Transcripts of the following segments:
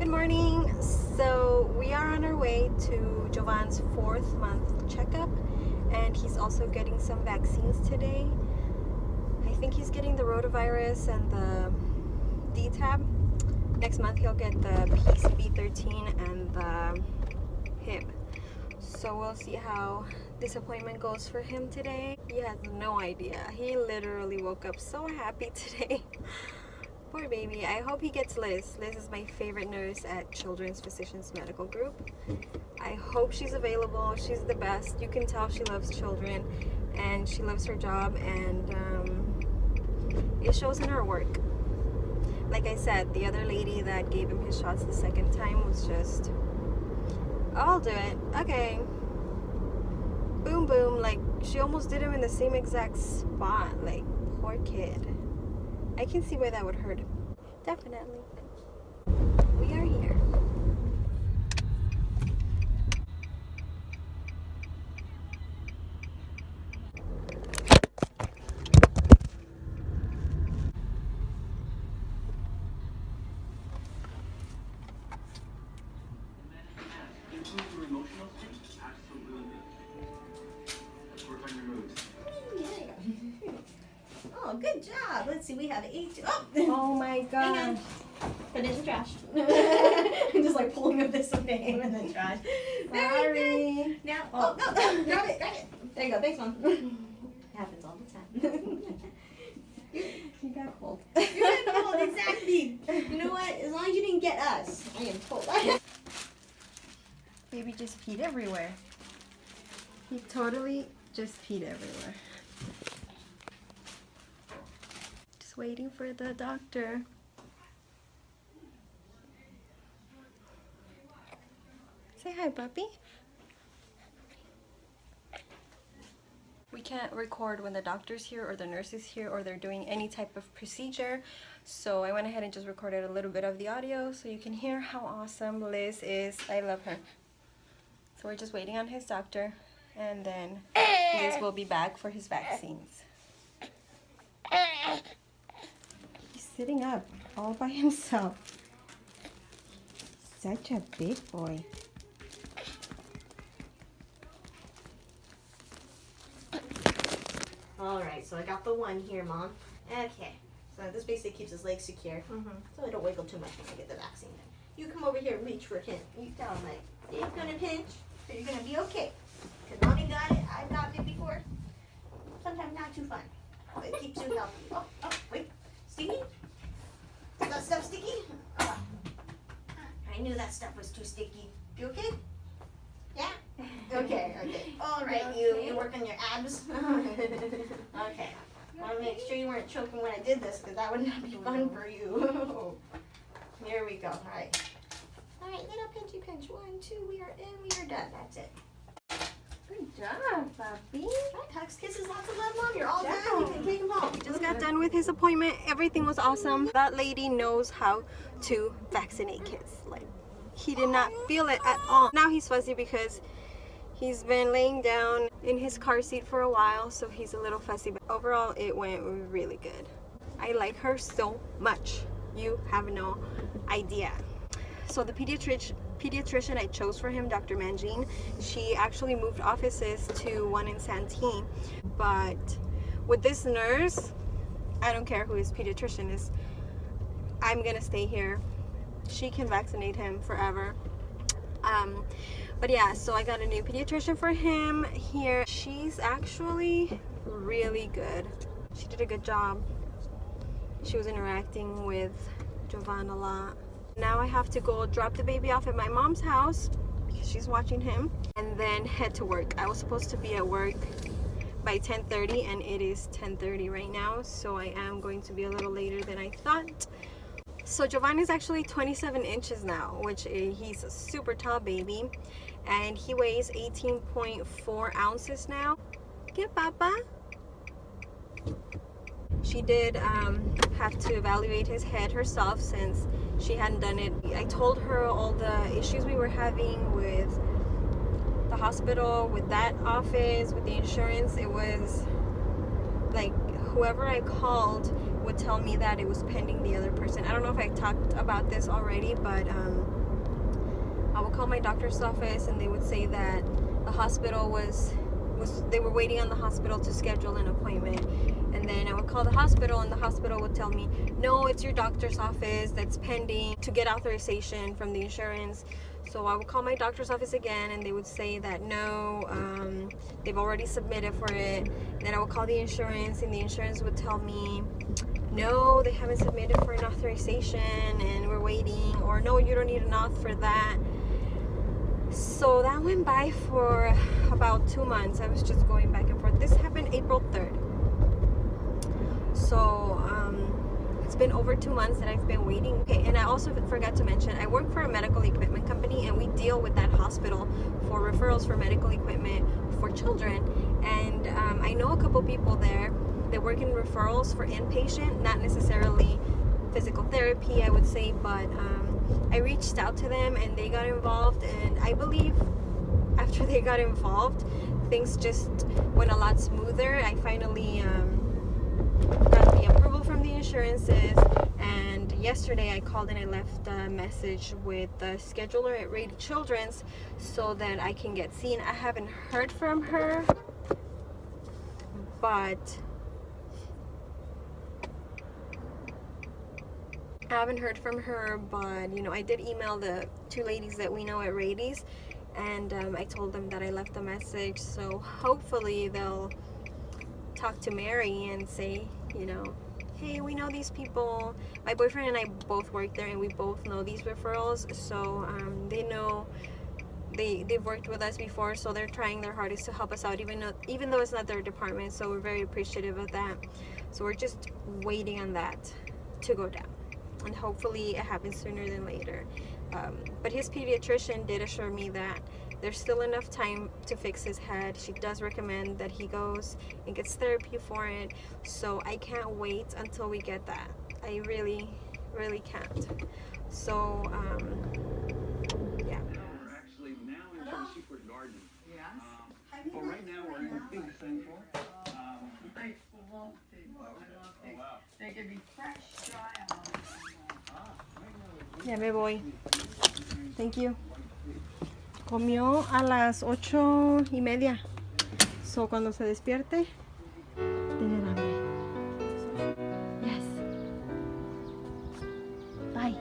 Good morning. So we are on our way to Jovan's 4th month checkup, and he's also getting some vaccines today. I think he's getting the rotavirus and the TDAP. Next month he'll get the PCV13 and the hip. So we'll see how this appointment goes for him today. He has no idea. He literally woke up so happy today. Poor baby. I hope he gets Liz. Liz is my favorite nurse at Children's Physicians Medical Group. I hope she's available. She's the best. You can tell she loves children and she loves her job, and it shows in her work. Like I said, the other lady that gave him his shots the second time was just, oh, I'll do it. Okay. Boom, boom. Like, she almost did him in the same exact spot. Like, poor kid. I can see why that would hurt him. Definitely. We are here. Oh, good job. Let's see, we have 8. Oh my god. Put it in the trash. I'm just like pulling up this name in the trash. Sorry. Now, no, grab it. There you go. Thanks, Mom. It happens all the time. You got cold. You got cold, exactly. You know what? As long as you didn't get us, I am cold. Baby just peed everywhere. He totally just peed everywhere. Just waiting for the doctor. Say hi, puppy. We can't record when the doctor's here or the nurse is here or they're doing any type of procedure. So I went ahead and just recorded a little bit of the audio so you can hear how awesome Liz is. I love her. So we're just waiting on his doctor, and then Liz will be back for his vaccines. He's sitting up all by himself. Such a big boy. Alright, so I got the one here, Mom. Okay, so this basically keeps his legs secure, so I don't wiggle too much when I get the vaccine. You come over here and reach for him. You tell him, like, it's gonna pinch, so you're gonna be okay. Because Mommy got it, I've gotten it before. Sometimes not too fun, but it keeps you healthy. Oh, wait, sticky? Is that stuff sticky? Oh, I knew that stuff was too sticky. You okay? Yeah? Okay. Alright, you work on your abs? Okay. I want to make sure you weren't choking when I did this, because that would not be fun for you. Here we go. Alright. Alright, little pinchy pinch. 1, 2, we are in, we are done. That's it. Good job, puppy. Alright, hugs, kisses, lots of love, Mom. You're all done. You can take him home. Just got done with his appointment. Everything was awesome. That lady knows how to vaccinate kids. Like, he did not feel it at all. Now he's fuzzy because he's been laying down in his car seat for a while, so he's a little fussy. But overall, it went really good. I like her so much. You have no idea. So the pediatrician I chose for him, Dr. Mangine, she actually moved offices to one in Santee. But with this nurse, I don't care who his pediatrician is, I'm gonna stay here. She can vaccinate him forever. But yeah, so I got a new pediatrician for him here. She's actually really good. She did a good job. She was interacting with Jovan a lot. Now I have to go drop the baby off at my mom's house because she's watching him, and then head to work. I was supposed to be at work by 10:30 and it is 10:30 right now, so I am going to be a little later than I thought. So Jovan is actually 27 inches now, which he's a super tall baby, and he weighs 18.4 ounces now. Get Papa. She did have to evaluate his head herself since she hadn't done it. I told her all the issues we were having with the hospital, with that office, with the insurance. It was like whoever I called would tell me that it was pending the other person. I don't know if I talked about this already, but I would call my doctor's office and they would say that the hospital they were waiting on the hospital to schedule an appointment. And then I would call the hospital and the hospital would tell me, no, it's your doctor's office that's pending to get authorization from the insurance. So I would call my doctor's office again and they would say that no, they've already submitted for it. Then I would call the insurance and the insurance would tell me, no, they haven't submitted for an authorization and we're waiting, or no, you don't need an auth for that. So that went by for about 2 months. I was just going back and forth. This happened April 3rd. So it's been over 2 months that I've been waiting. Okay, and I also forgot to mention, I work for a medical equipment company and we deal with that hospital for referrals for medical equipment for children. And I know a couple people there that work in referrals for inpatient, not necessarily physical therapy, I would say, but I reached out to them and they got involved, and I believe after they got involved, things just went a lot smoother. I finally got the approval from the insurances, and yesterday I called and I left a message with the scheduler at Rady Children's so that I can get seen. I haven't heard from her, but you know, I did email the 2 ladies that we know at Rady's, and I told them that I left a message, so hopefully they'll talk to Mary and say, you know, hey, we know these people. My boyfriend and I both work there and we both know these referrals, so they know they've worked with us before, so they're trying their hardest to help us out, even though it's not their department. So we're very appreciative of that. So we're just waiting on that to go down, and hopefully it happens sooner than later. But his pediatrician did assure me that there's still enough time to fix his head. She does recommend that he goes and gets therapy for it. So I can't wait until we get that. I really, really can't. So, yeah. We're actually now into the secret garden. Yes. Well, right now we're in Pig Central. I love pigs. I love pigs. Wow. They can be fresh, dry. Ya me voy. Thank you. Comió a las 8:30. So cuando se despierte, tiene hambre. Yes. Bye.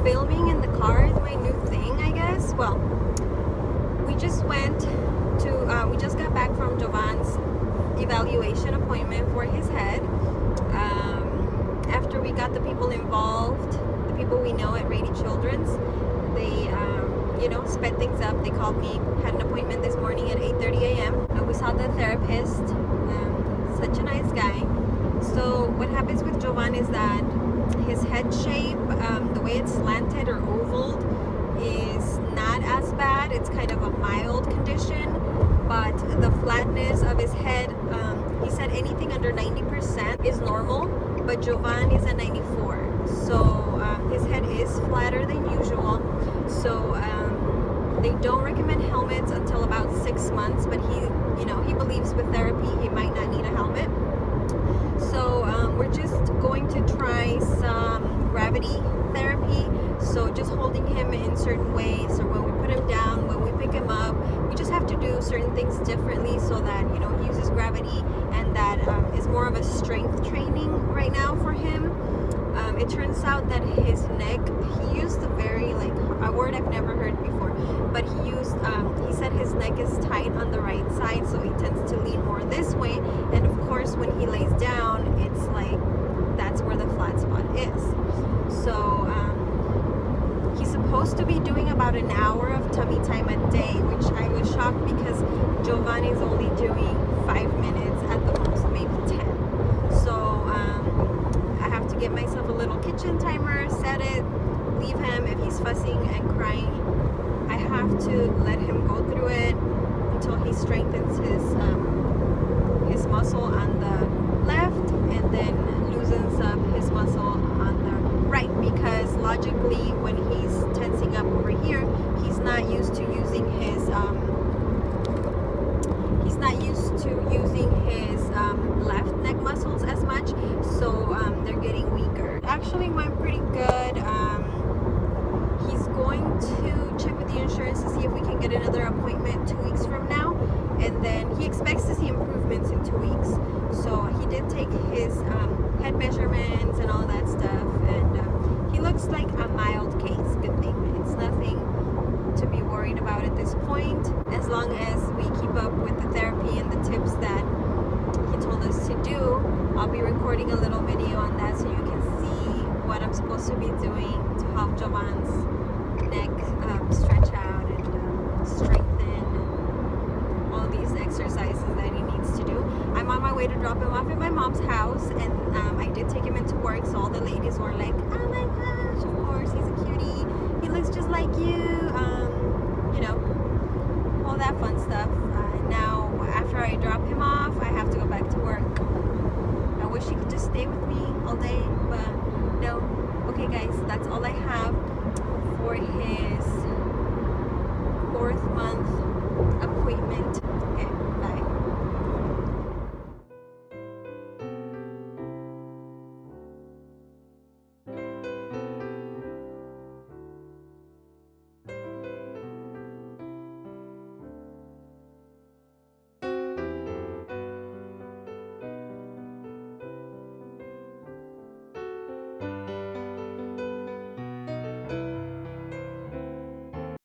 Filming in the car is my new thing, I guess. Well, we just got back from Jovan's evaluation appointment for his head. After we got the people involved, the people we know at Rady Children's, they, you know, sped things up. They called me, had an appointment this morning at 8:30 a.m. We saw the therapist, such a nice guy. So what happens with Jovan is that his head shape, the way it's slanted or ovaled, is not as bad. It's kind of a mild condition, but the flatness of his head, he said anything under 90% is normal, but Jovan is at 94. So his head is flatter than usual. So they don't recommend helmets until about 6 months, but he believes with therapy he might not need a helmet. So we're just going to try some gravity therapy. So just holding him in certain ways, or when we put him down, when we pick him up, we just have to do certain things differently so that, you know, he uses gravity, and that is more of a strength training right now for him. It turns out that his neck, he used a very, a word I've never heard before, but he said his neck is tight on the right side, so he tends to lean more this way, and of course when he lays down, it's like that's where the flat spot is. So he's supposed to be doing about an hour of tummy time a day, which I was shocked because Jovan is only doing 5 minutes at the most, maybe 10. So I have to get myself a little kitchen timer, set it, leave him. If he's fussing and crying, I have to let him go through it until he strengthens his psychologically, when he's tensing up over here, he's not used to using his left neck muscles as much, so they're getting weaker. It actually went pretty good. He's going to check with the insurance to see if we can get another appointment 2 weeks from now, and then he expects to see improvements in 2 weeks. So he did take his head measurements and all that stuff, and he looks like a mild case. Good thing. It's nothing to be worried about at this point, as long as we keep up with the therapy and the tips that he told us to do. I'll be recording a little video on that so you can see what I'm supposed to be doing to help Jovan's neck strength.